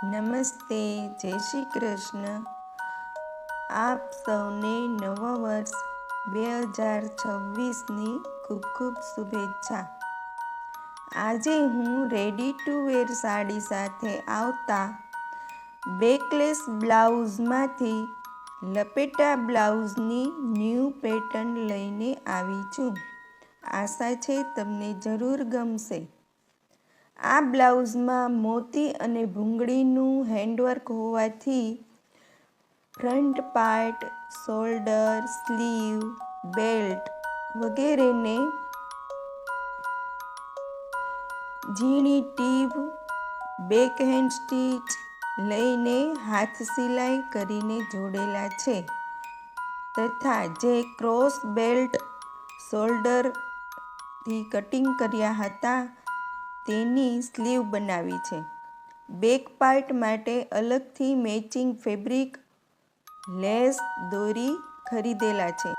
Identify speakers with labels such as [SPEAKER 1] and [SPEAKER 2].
[SPEAKER 1] નમસ્તે, જય શ્રી કૃષ્ણ. આપ સૌને નવા વર્ષ 2026ની ખૂબ ખૂબ શુભેચ્છા. આજે હું રેડી ટુ વેર સાડી સાથે આવતા બેકલેસ બ્લાઉઝમાંથી લપેટા બ્લાઉઝની ન્યૂ પેટર્ન લઈને આવી છું. આશા છે તમને જરૂર ગમશે. આ બ્લાઉઝમાં મોતી અને ભૂંગળીનું હેન્ડવર્ક હોવાથી front part, shoulder, sleeve, belt વગેરેને ઝીણી ટીપ, બેકહેન્ડ સ્ટીચ લઈને હાથ સિલાઈ કરીને જોડેલા છે તથા જે ક્રોસ બેલ્ટ શોલ્ડરથી કટિંગ કર્યા હતા તેની સ્લીવ બનાવી છે. બેક પાર્ટ માટે અલગથી મેચિંગ ફેબ્રિક, લેસ, દોરી ખરીદેલા છે.